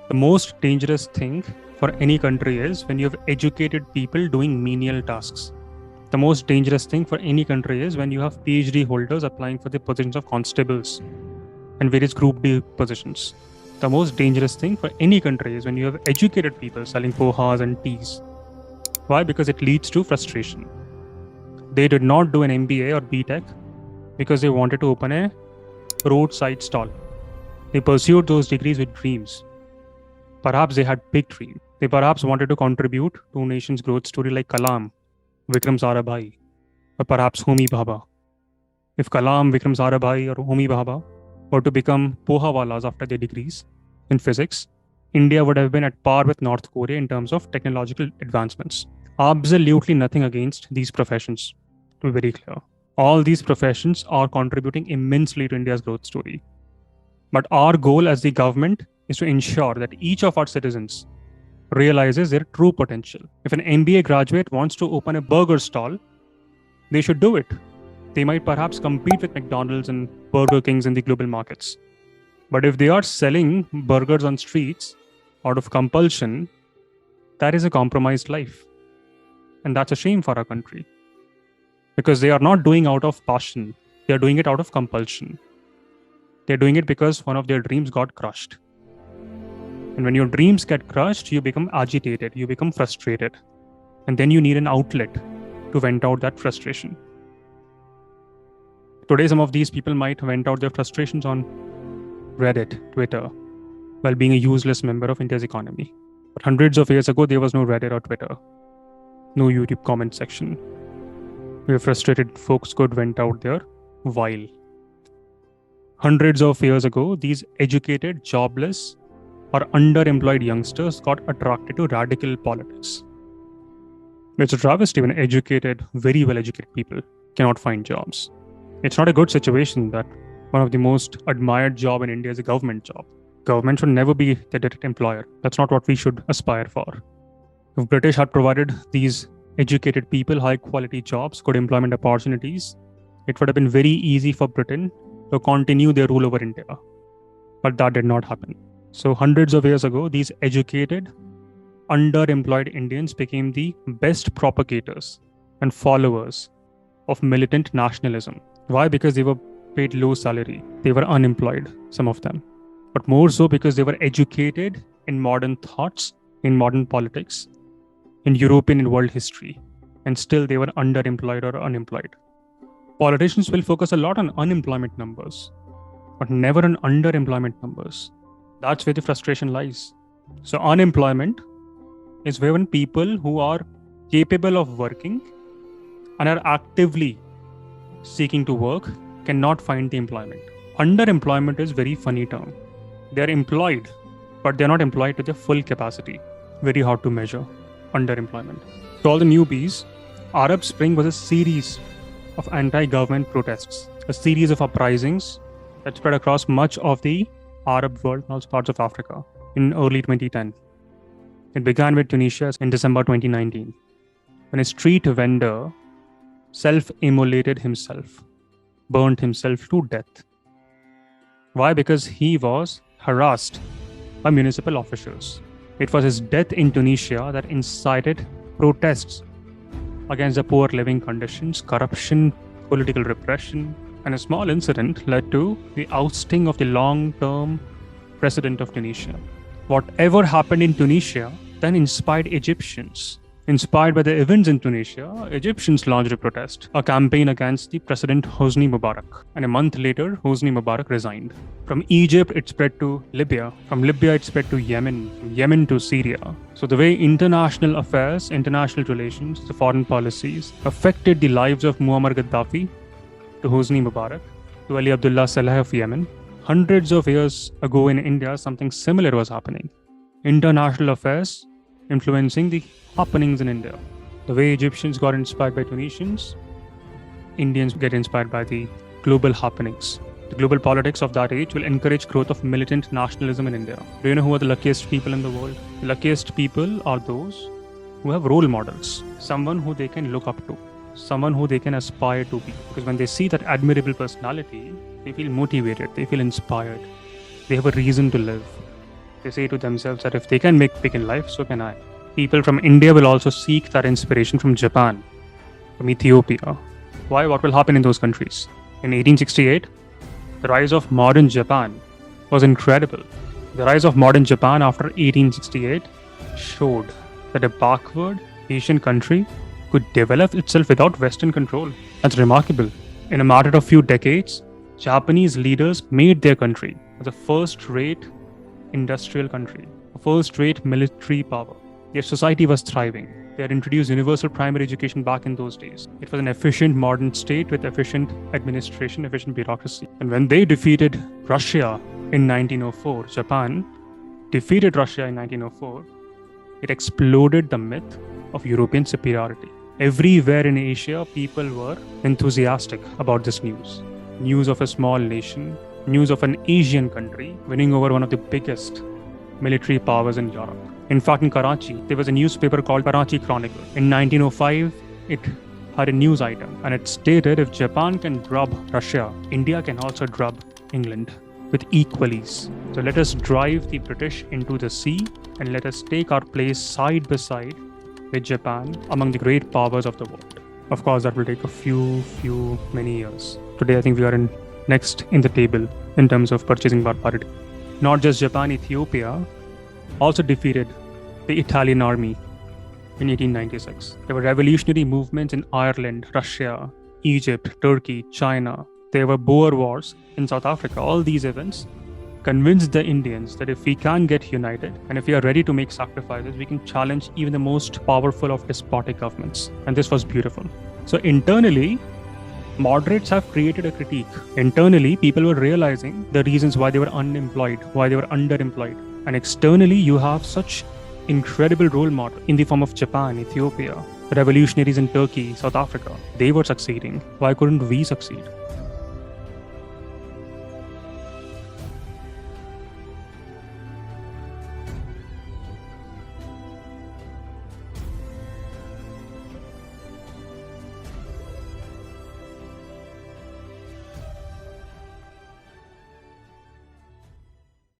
The most dangerous thing for any country is when you have educated people doing menial tasks. The most dangerous thing for any country is when you have PhD holders applying for the positions of constables and various Group D positions. The most dangerous thing for any country is when you have educated people selling pohas and teas. Why? Because it leads to frustration. They did not do an MBA or BTech because they wanted to open a roadside stall. They pursued those degrees with dreams. Perhaps they had big dreams. They perhaps wanted to contribute to a nation's growth story like Kalam, Vikram Sarabhai, or perhaps Homi Bhabha. If Kalam, Vikram Sarabhai, or Homi Bhabha were to become pohawalas after their degrees in physics, India would have been at par with North Korea in terms of technological advancements. Absolutely nothing against these professions, to be very clear. All these professions are contributing immensely to India's growth story. But our goal as the government is to ensure that each of our citizens realizes their true potential. If an MBA graduate wants to open a burger stall, they should do it. They might perhaps compete with McDonald's and Burger Kings in the global markets. But if they are selling burgers on streets out of compulsion, that is a compromised life. And that's a shame for our country. Because they are not doing out of passion, they are doing it out of compulsion. They're doing it because one of their dreams got crushed. And when your dreams get crushed, you become agitated, you become frustrated. And then you need an outlet to vent out that frustration. Today, some of these people might vent out their frustrations on Reddit, Twitter, while being a useless member of India's economy. But hundreds of years ago, there was no Reddit or Twitter, no YouTube comment section, where frustrated folks could vent out their vile. Hundreds of years ago, these educated, jobless, or underemployed youngsters got attracted to radical politics. It's a travesty when educated, very well-educated people cannot find jobs. It's not a good situation that one of the most admired job in India is a government job. Government should never be the direct employer. That's not what we should aspire for. If British had provided these educated people high-quality jobs, good employment opportunities, it would have been very easy for Britain to continue their rule over India. But that did not happen. So hundreds of years ago, these educated, underemployed Indians became the best propagators and followers of militant nationalism. Why? Because they were paid low salary. They were unemployed, some of them. But more so because they were educated in modern thoughts, in modern politics, in European and world history. And still they were underemployed or unemployed. Politicians will focus a lot on unemployment numbers, but never on underemployment numbers. That's where the frustration lies. So unemployment is when people who are capable of working and are actively seeking to work cannot find the employment. Underemployment is a very funny term. They're employed, but they're not employed to their full capacity. Very hard to measure underemployment. To all the newbies, Arab Spring was a series of anti-government protests, a series of uprisings that spread across much of the Arab world and also parts of Africa in early 2010. It began with Tunisia in December 2019, when a street vendor self-immolated himself, burned himself to death. Why? Because he was harassed by municipal officials. It was his death in Tunisia that incited protests against the poor living conditions, corruption, political repression, and a small incident led to the ousting of the long-term president of Tunisia. Whatever happened in Tunisia then inspired Egyptians. Inspired by the events in Tunisia, Egyptians launched a protest, a campaign against the President Hosni Mubarak. And a month later, Hosni Mubarak resigned. From Egypt, it spread to Libya. From Libya, it spread to Yemen. From Yemen to Syria. So the way international affairs, international relations, the foreign policies affected the lives of Muammar Gaddafi, to Hosni Mubarak, to Ali Abdullah Saleh of Yemen, hundreds of years ago in India, something similar was happening. International affairs influencing the happenings in India. The way Egyptians got inspired by Tunisians, Indians get inspired by the global happenings. The global politics of that age will encourage growth of militant nationalism in India. Do you know who are the luckiest people in the world? The luckiest people are those who have role models, someone who they can look up to, someone who they can aspire to be. Because when they see that admirable personality, they feel motivated, they feel inspired, they have a reason to live. They say to themselves that if they can make big in life, so can I. People from India will also seek that inspiration from Japan, from Ethiopia. Why? What will happen in those countries? In 1868, the rise of modern Japan was incredible. The rise of modern Japan after 1868 showed that a backward Asian country could develop itself without Western control. That's remarkable. In a matter of few decades, Japanese leaders made their country as a first-rate industrial country, a first-rate military power. Their society was thriving. They had introduced universal primary education back in those days. It was an efficient modern state with efficient administration, efficient bureaucracy. And when they defeated Russia in 1904, Japan defeated Russia in 1904, it exploded the myth of European superiority. Everywhere in Asia, people were enthusiastic about this news. News of a small nation, news of an Asian country winning over one of the biggest military powers in Europe. In fact, in Karachi, there was a newspaper called Karachi Chronicle. In 1905, it had a news item, and it stated if Japan can drub Russia, India can also drub England with equal ease. So let us drive the British into the sea and let us take our place side by side with Japan among the great powers of the world. Of course, that will take many years. Today, I think we are next in the table in terms of purchasing power parity. Not just Japan, Ethiopia also defeated the Italian army in 1896. There were revolutionary movements in Ireland, Russia, Egypt, Turkey, China. There were Boer wars in South Africa. All these events convinced the Indians that if we can get united and if we are ready to make sacrifices, we can challenge even the most powerful of despotic governments. And this was beautiful. So internally, moderates have created a critique. Internally, people were realizing the reasons why they were unemployed, why they were underemployed. And externally, you have such incredible role model in the form of Japan, Ethiopia, revolutionaries in Turkey, South Africa. They were succeeding. Why couldn't we succeed?